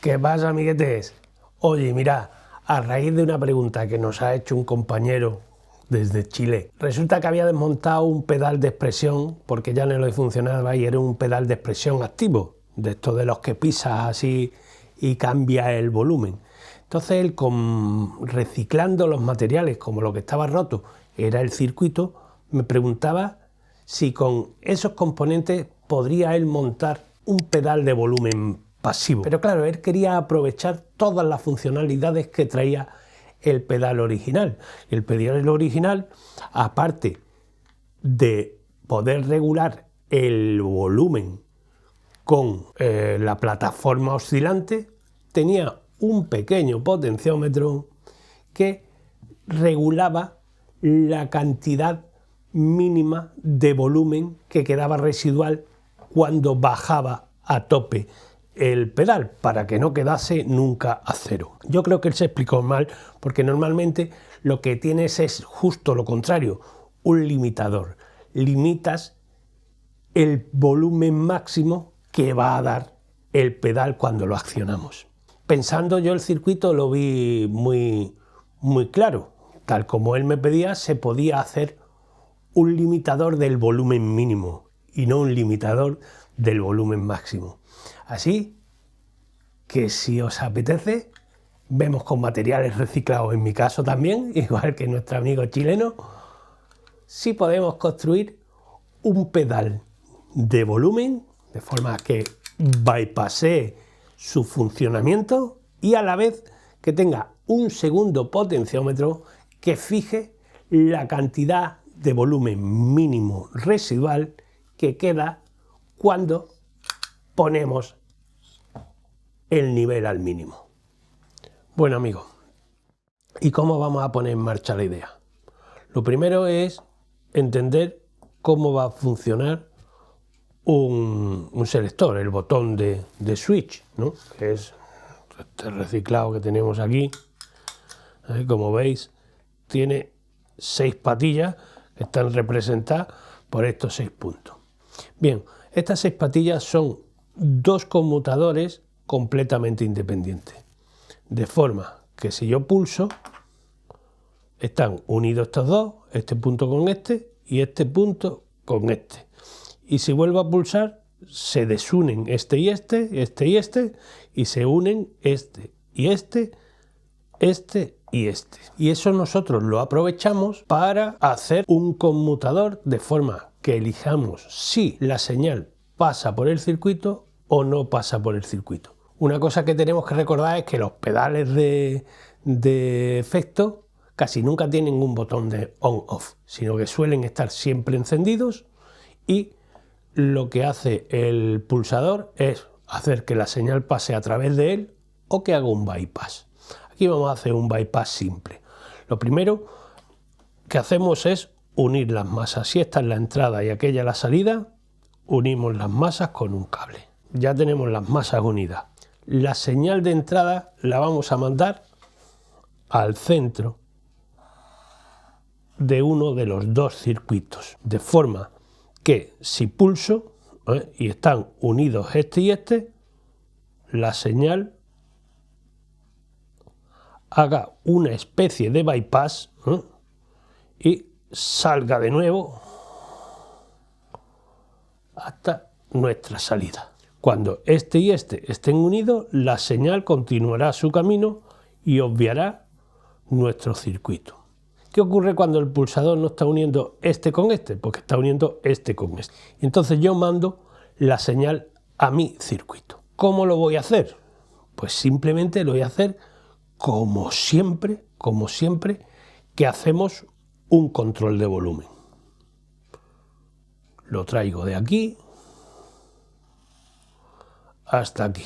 ¿Qué pasa, amiguetes? Oye, mira, a raíz de una pregunta que nos ha hecho un compañero desde Chile, resulta que había desmontado un pedal de expresión porque ya no le funcionaba y era un pedal de expresión activo, de estos de los que pisas así y cambia el volumen. Entonces él, reciclando los materiales como lo que estaba roto era el circuito, me preguntaba si con esos componentes podría él montar un pedal de volumen pasivo. Pero claro, él quería aprovechar todas las funcionalidades que traía el pedal original. El pedal original, aparte de poder regular el volumen con la plataforma oscilante, tenía un pequeño potenciómetro que regulaba la cantidad mínima de volumen que quedaba residual cuando bajaba a tope el pedal, para que no quedase nunca a cero. Yo creo que él se explicó mal, porque normalmente lo que tienes es justo lo contrario, un limitador. Limitas el volumen máximo que va a dar el pedal cuando lo accionamos. Pensando yo el circuito lo vi muy claro. Tal como él me pedía, se podía hacer un limitador del volumen mínimo y no un limitador del volumen máximo. Así que si os apetece, vemos con materiales reciclados, en mi caso también, igual que nuestro amigo chileno, si podemos construir un pedal de volumen, de forma que bypassee su funcionamiento y a la vez que tenga un segundo potenciómetro que fije la cantidad de volumen mínimo residual que queda cuando ponemos el nivel al mínimo. Bueno, amigos, ¿y cómo vamos a poner en marcha la idea? Lo primero es entender cómo va a funcionar un selector, el botón de switch, ¿no? Que es este reciclado que tenemos aquí. Como veis, tiene 6 patillas que están representadas por estos 6 puntos. Bien, estas 6 patillas son 2 conmutadores completamente independientes, de forma que si yo pulso, están unidos estos dos, este punto con este y este punto con este. Y si vuelvo a pulsar, se desunen este y este, este y este, y se unen este y este, este y este. Y eso nosotros lo aprovechamos para hacer un conmutador de forma que elijamos si la señal pasa por el circuito o no pasa por el circuito. Una cosa que tenemos que recordar es que los pedales de efecto casi nunca tienen un botón de on-off, sino que suelen estar siempre encendidos y lo que hace el pulsador es hacer que la señal pase a través de él o que haga un bypass. Aquí vamos a hacer un bypass simple. Lo primero que hacemos es unir las masas. Si esta es la entrada y aquella la salida, unimos las masas con un cable. Ya tenemos las masas unidas. La señal de entrada la vamos a mandar al centro de uno de los dos circuitos, de forma que si pulso y están unidos este y este, la señal haga una especie de bypass y salga de nuevo hasta nuestra salida. Cuando este y este estén unidos, la señal continuará su camino y obviará nuestro circuito. ¿Qué ocurre cuando el pulsador no está uniendo este con este? Porque está uniendo este con este. Entonces yo mando la señal a mi circuito. ¿Cómo lo voy a hacer? Pues simplemente lo voy a hacer como siempre que hacemos un control de volumen. Lo traigo de aquí hasta aquí.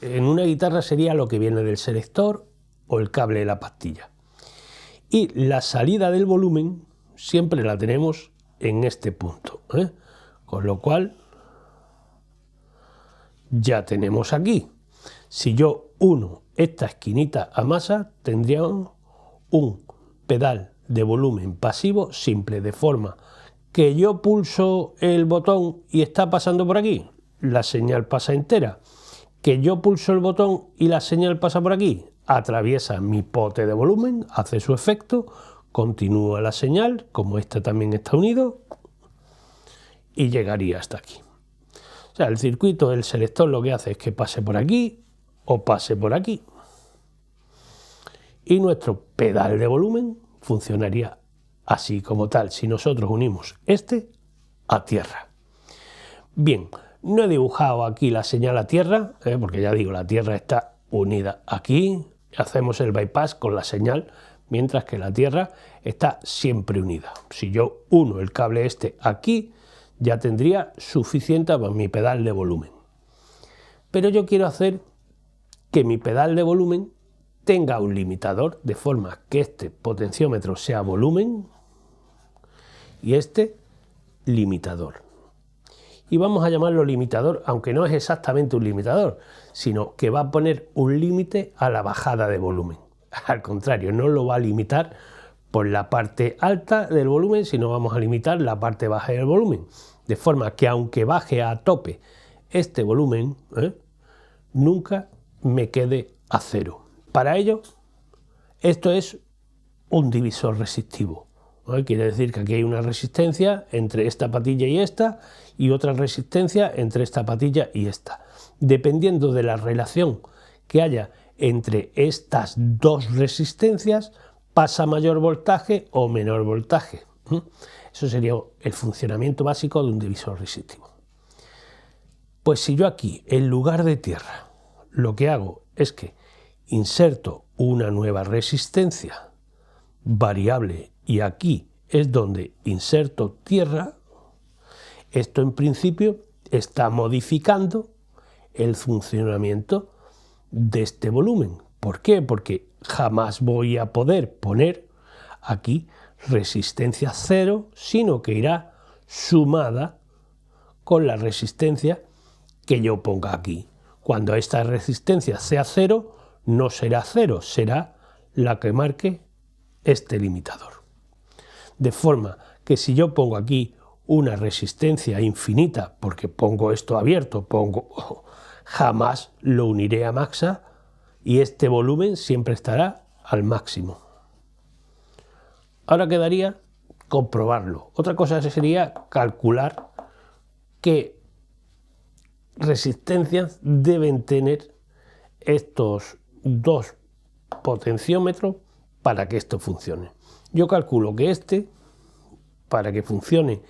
En una guitarra sería lo que viene del selector o el cable de la pastilla. Y la salida del volumen siempre la tenemos en este punto, con lo cual ya tenemos aquí. Si yo uno esta esquinita a masa, tendríamos un pedal de volumen pasivo simple, de forma que yo pulso el botón y está pasando por aquí, la señal pasa entera, ¿Que yo pulso el botón y la señal pasa por aquí? Atraviesa mi pote de volumen, hace su efecto, continúa la señal, como este también está unido, y llegaría hasta aquí. O sea, el circuito del selector lo que hace es que pase por aquí o pase por aquí. Y nuestro pedal de volumen funcionaría así como tal, si nosotros unimos este a tierra. Bien, no he dibujado aquí la señal a tierra, porque ya digo, la tierra está unida aquí, hacemos el bypass con la señal, mientras que la tierra está siempre unida. Si yo uno el cable este aquí, ya tendría suficiente para mi pedal de volumen. Pero yo quiero hacer que mi pedal de volumen tenga un limitador, de forma que este potenciómetro sea volumen y este limitador. Y vamos a llamarlo limitador, aunque no es exactamente un limitador, sino que va a poner un límite a la bajada de volumen. Al contrario, no lo va a limitar por la parte alta del volumen, sino vamos a limitar la parte baja del volumen. De forma que aunque baje a tope este volumen, nunca me quede a cero. Para ello, esto es un divisor resistivo. Quiere decir que aquí hay una resistencia entre esta patilla y otra resistencia entre esta patilla y esta. Dependiendo de la relación que haya entre estas dos resistencias, pasa mayor voltaje o menor voltaje. Eso sería el funcionamiento básico de un divisor resistivo. Pues si yo aquí, en lugar de tierra, lo que hago es que inserto una nueva resistencia variable y aquí es donde inserto tierra, esto en principio está modificando el funcionamiento de este volumen. ¿Por qué? Porque jamás voy a poder poner aquí resistencia cero, sino que irá sumada con la resistencia que yo ponga aquí. Cuando esta resistencia sea cero, no será cero, será la que marque este limitador. De forma que si yo pongo aquí una resistencia infinita, porque pongo esto abierto, jamás lo uniré a maxa y este volumen siempre estará al máximo. Ahora quedaría comprobarlo. Otra cosa sería calcular qué resistencias deben tener estos dos potenciómetros para que esto funcione. Yo calculo que para que funcione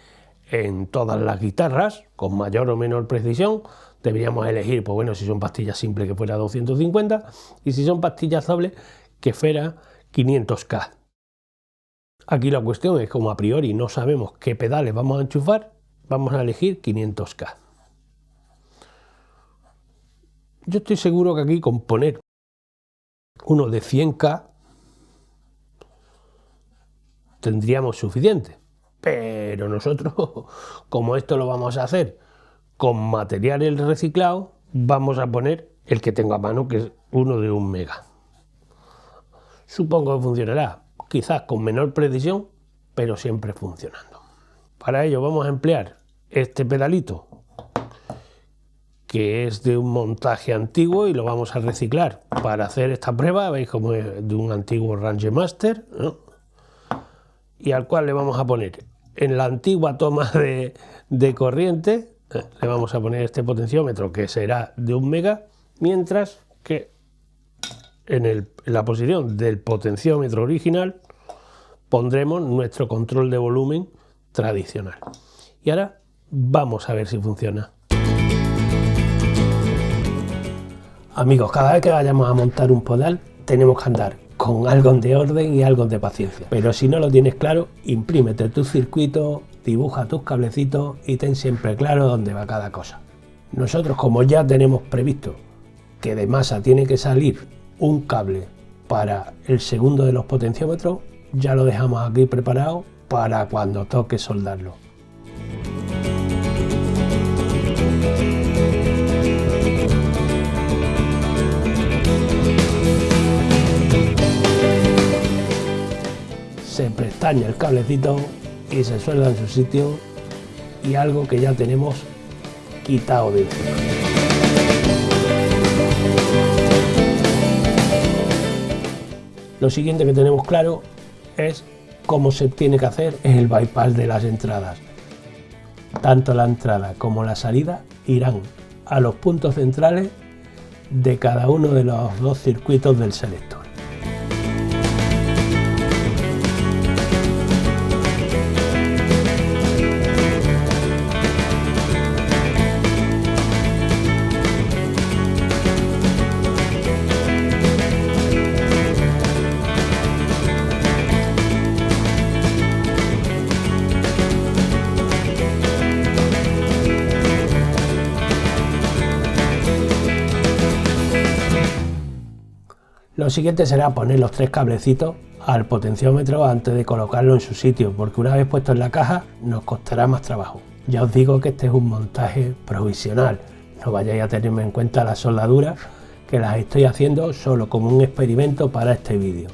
en todas las guitarras, con mayor o menor precisión, deberíamos elegir, pues bueno, si son pastillas simples que fuera 250 y si son pastillas dobles que fuera 500K. Aquí la cuestión es, como a priori no sabemos qué pedales vamos a enchufar, vamos a elegir 500K. Yo estoy seguro que aquí con poner uno de 100K tendríamos suficiente, pero nosotros, como esto lo vamos a hacer con materiales reciclados, vamos a poner el que tengo a mano, que es uno de 1 mega. Supongo que funcionará, quizás con menor precisión, pero siempre funcionando. Para ello vamos a emplear este pedalito, que es de un montaje antiguo, y lo vamos a reciclar para hacer esta prueba. Veis como es de un antiguo Rangemaster, ¿no? Y al cual le vamos a poner en la antigua toma de corriente, le vamos a poner este potenciómetro que será de 1 mega, mientras que en la posición del potenciómetro original pondremos nuestro control de volumen tradicional. Y ahora vamos a ver si funciona. Amigos, cada vez que vayamos a montar un pedal tenemos que andar con algo de orden y algo de paciencia. Pero si no lo tienes claro, imprímete tu circuito, dibuja tus cablecitos y ten siempre claro dónde va cada cosa. Nosotros, como ya tenemos previsto que de masa tiene que salir un cable para el segundo de los potenciómetros, ya lo dejamos aquí preparado para cuando toque soldarlo. Se pestaña el cablecito y se suelda en su sitio, y algo que ya tenemos quitado de encima. Lo siguiente que tenemos claro es cómo se tiene que hacer el bypass de las entradas. Tanto la entrada como la salida irán a los puntos centrales de cada uno de los dos circuitos del selector. Lo siguiente será poner los 3 cablecitos al potenciómetro antes de colocarlo en su sitio, porque una vez puesto en la caja nos costará más trabajo. Ya os digo que este es un montaje provisional, no vayáis a tenerme en cuenta las soldaduras, que las estoy haciendo solo como un experimento para este vídeo.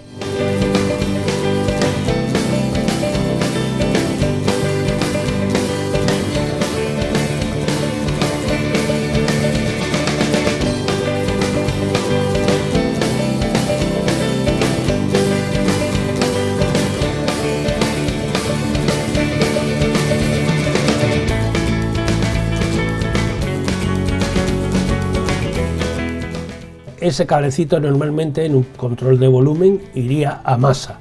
Ese cablecito normalmente en un control de volumen iría a masa.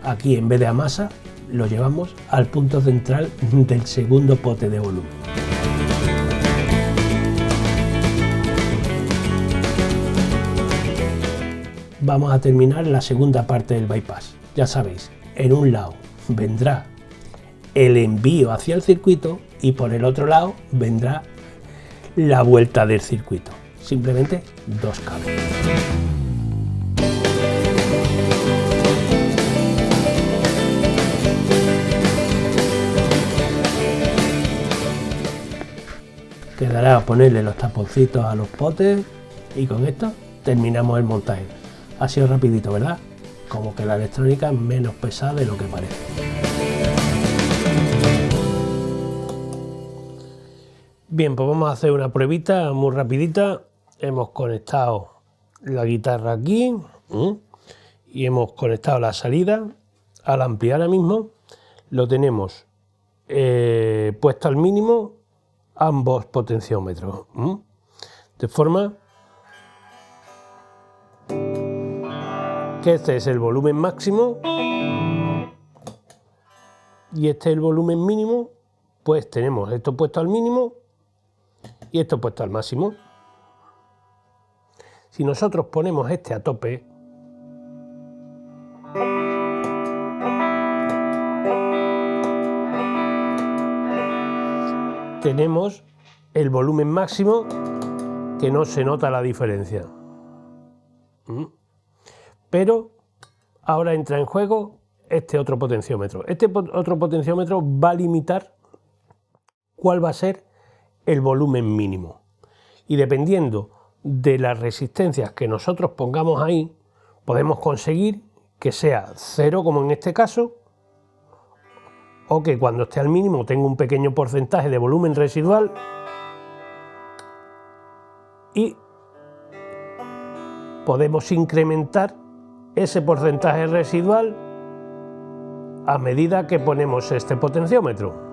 Aquí en vez de a masa lo llevamos al punto central del segundo pote de volumen. Vamos a terminar la segunda parte del bypass. Ya sabéis, en un lado vendrá el envío hacia el circuito y por el otro lado vendrá la vuelta del circuito. Simplemente 2 cables. Quedará ponerle los taponcitos a los potes y con esto terminamos el montaje. Ha sido rapidito, ¿verdad? Como que la electrónica es menos pesada de lo que parece. Bien, pues vamos a hacer una pruebita muy rapidita. Hemos conectado la guitarra aquí y hemos conectado la salida al ampli. Ahora mismo lo tenemos puesto al mínimo ambos potenciómetros, de forma que este es el volumen máximo y este es el volumen mínimo. Pues tenemos esto puesto al mínimo y esto puesto al máximo. Si nosotros ponemos este a tope, tenemos el volumen máximo, que no se nota la diferencia. Pero ahora entra en juego este otro potenciómetro. Este otro potenciómetro va a limitar cuál va a ser el volumen mínimo. Y dependiendo de las resistencias que nosotros pongamos ahí, podemos conseguir que sea 0, como en este caso, o que cuando esté al mínimo tenga un pequeño porcentaje de volumen residual y podemos incrementar ese porcentaje residual a medida que ponemos este potenciómetro.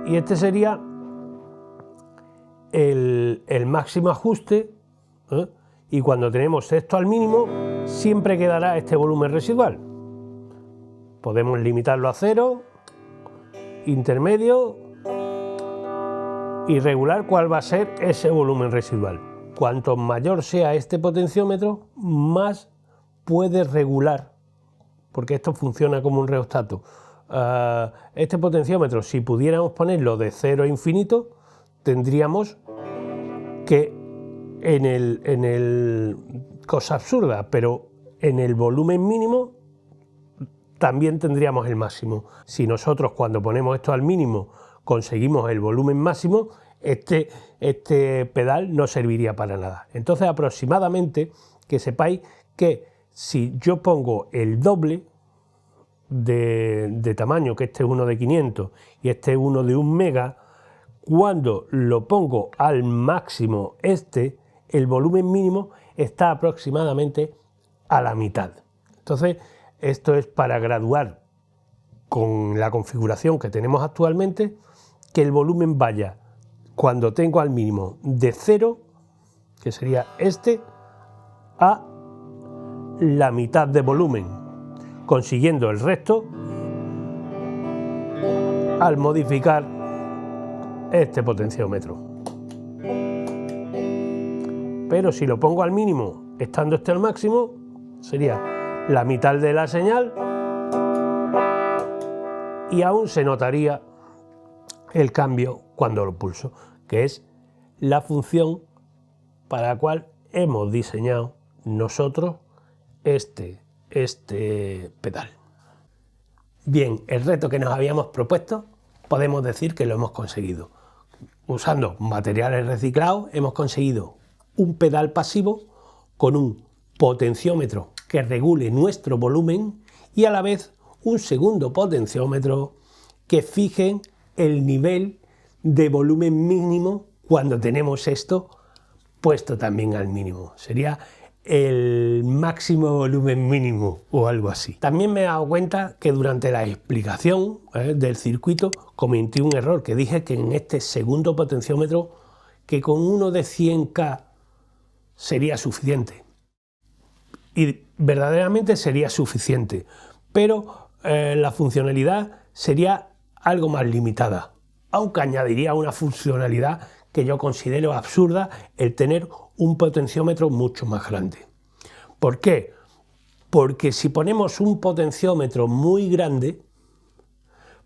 Y este sería el máximo ajuste, y cuando tenemos esto al mínimo siempre quedará este volumen residual. Podemos limitarlo a 0, intermedio y regular cuál va a ser ese volumen residual. Cuanto mayor sea este potenciómetro, más puede regular, porque esto funciona como un rheostato. Este potenciómetro, si pudiéramos ponerlo de 0 a infinito, tendríamos que en el cosa absurda, pero en el volumen mínimo también tendríamos el máximo. Si nosotros cuando ponemos esto al mínimo conseguimos el volumen máximo, este pedal no serviría para nada. Entonces, aproximadamente, que sepáis que si yo pongo el doble de tamaño, que este es uno de 500 y este es uno de 1 mega, Cuando lo pongo al máximo el volumen mínimo está aproximadamente a la mitad. Entonces, esto es para graduar con la configuración que tenemos actualmente, que el volumen vaya, cuando tengo al mínimo, de 0, que sería a la mitad de volumen, consiguiendo el resto al modificar este potenciómetro. Pero si lo pongo al mínimo, estando al máximo, sería la mitad de la señal y aún se notaría el cambio cuando lo pulso, que es la función para la cual hemos diseñado nosotros este pedal. Bien, el reto que nos habíamos propuesto podemos decir que lo hemos conseguido. Usando materiales reciclados hemos conseguido un pedal pasivo con un potenciómetro que regule nuestro volumen y a la vez un segundo potenciómetro que fije el nivel de volumen mínimo cuando tenemos esto puesto también al mínimo. Sería el máximo volumen mínimo o algo así. También me he dado cuenta que durante la explicación del circuito cometí un error, que dije que en este segundo potenciómetro que con uno de 100K sería suficiente. Y verdaderamente sería suficiente, pero la funcionalidad sería algo más limitada, aunque añadiría una funcionalidad que yo considero absurda, el tener un potenciómetro mucho más grande. ¿Por qué? Porque si ponemos un potenciómetro muy grande,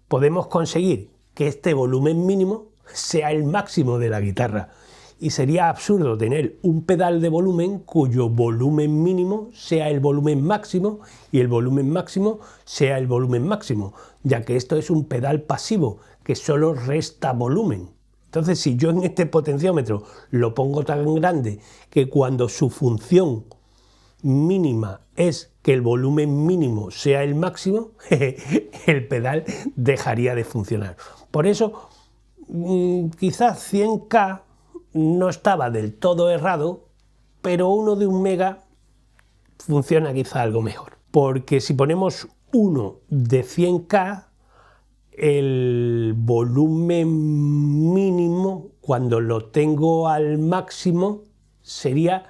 podemos conseguir que este volumen mínimo sea el máximo de la guitarra. Y sería absurdo tener un pedal de volumen cuyo volumen mínimo sea el volumen máximo y el volumen máximo sea el volumen máximo, ya que esto es un pedal pasivo que solo resta volumen. Entonces, si yo en este potenciómetro lo pongo tan grande que cuando su función mínima es que el volumen mínimo sea el máximo, el pedal dejaría de funcionar. Por eso, quizás 100K no estaba del todo errado, pero uno de 1 mega funciona quizá algo mejor. Porque si ponemos uno de 100K, el volumen mínimo, cuando lo tengo al máximo, sería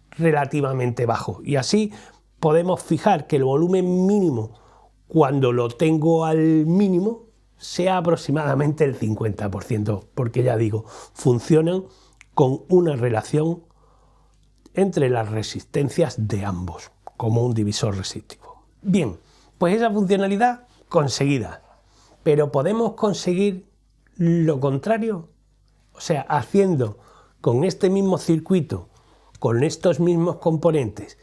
relativamente bajo. Y así podemos fijar que el volumen mínimo, cuando lo tengo al mínimo, sea aproximadamente el 50%, porque ya digo, funcionan con una relación entre las resistencias de ambos, como un divisor resistivo. Bien, pues esa funcionalidad conseguida. Pero podemos conseguir lo contrario, o sea, haciendo con este mismo circuito, con estos mismos componentes,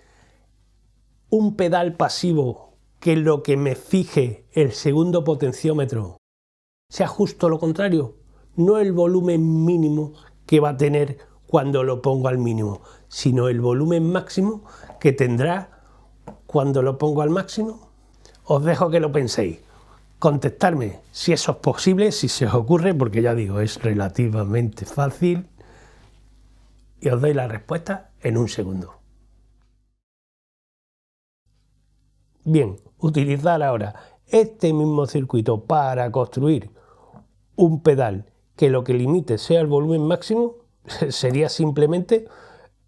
un pedal pasivo que lo que me fije el segundo potenciómetro sea justo lo contrario, no el volumen mínimo que va a tener cuando lo pongo al mínimo, sino el volumen máximo que tendrá cuando lo pongo al máximo. Os dejo que lo penséis. Contestarme si eso es posible, si se os ocurre, porque ya digo, es relativamente fácil y os doy la respuesta en un segundo. Bien, utilizar ahora este mismo circuito para construir un pedal que lo que limite sea el volumen máximo sería simplemente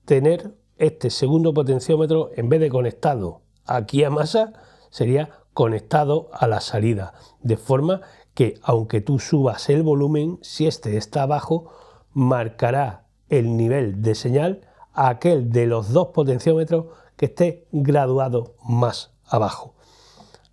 tener este segundo potenciómetro, en vez de conectado aquí a masa, sería conectado a la salida, de forma que aunque tú subas el volumen, si este está abajo, marcará el nivel de señal a aquel de los dos potenciómetros que esté graduado más abajo.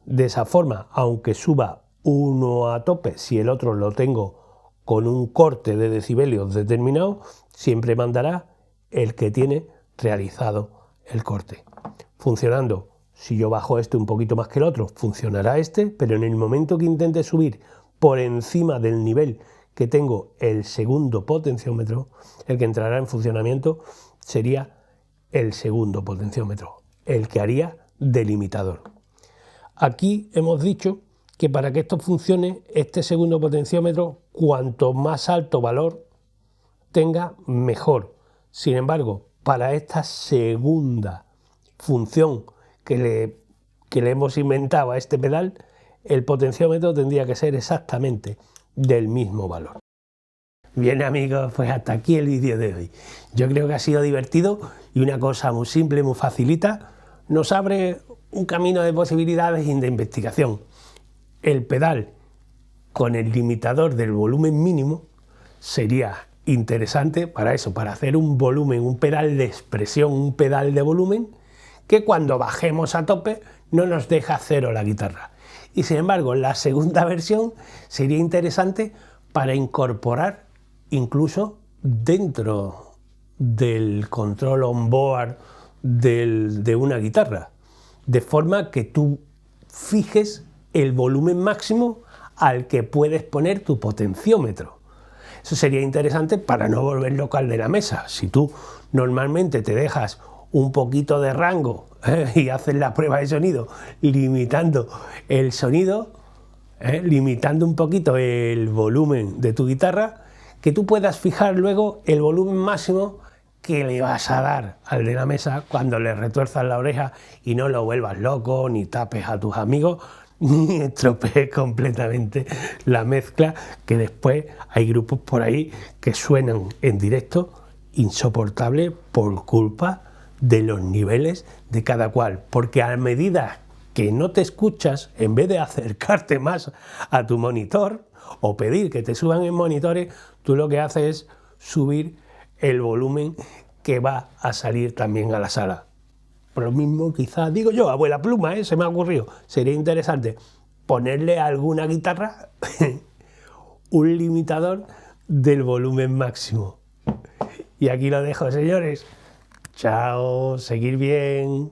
De esa forma, aunque suba uno a tope, si el otro lo tengo con un corte de decibelios determinado, siempre mandará el que tiene realizado el corte. Funcionando, si yo bajo este un poquito más que el otro, funcionará este, pero en el momento que intente subir por encima del nivel que tengo el segundo potenciómetro, el que entrará en funcionamiento sería el segundo potenciómetro, el que haría de limitador. Aquí hemos dicho que para que esto funcione, este segundo potenciómetro, cuanto más alto valor tenga, mejor. Sin embargo, para esta segunda función que le hemos inventado a este pedal, el potenciómetro tendría que ser exactamente del mismo valor. Bien amigos, pues hasta aquí el vídeo de hoy. Yo creo que ha sido divertido y una cosa muy simple, muy facilita, nos abre un camino de posibilidades y de investigación. El pedal con el limitador del volumen mínimo sería interesante para eso, para hacer un volumen, un pedal de expresión, un pedal de volumen que cuando bajemos a tope no nos deja cero la guitarra. Y sin embargo, la segunda versión sería interesante para incorporar incluso dentro del control on-board de una guitarra, de forma que tú fijes el volumen máximo al que puedes poner tu potenciómetro. Eso sería interesante para no volver loco al de la mesa. Si tú normalmente te dejas un poquito de rango y haces la prueba de sonido limitando el sonido, limitando un poquito el volumen de tu guitarra, que tú puedas fijar luego el volumen máximo que le vas a dar al de la mesa cuando le retuerzas la oreja y no lo vuelvas loco, ni tapes a tus amigos, ni estropees completamente la mezcla, que después hay grupos por ahí que suenan en directo insoportable por culpa de los niveles de cada cual, porque a medida que no te escuchas, en vez de acercarte más a tu monitor o pedir que te suban en monitores, tú lo que haces es subir el volumen que va a salir también a la sala. Por lo mismo, quizás, digo yo, abuela pluma, se me ha ocurrido, sería interesante ponerle a alguna guitarra un limitador del volumen máximo. Y aquí lo dejo, señores. Chao, seguir bien.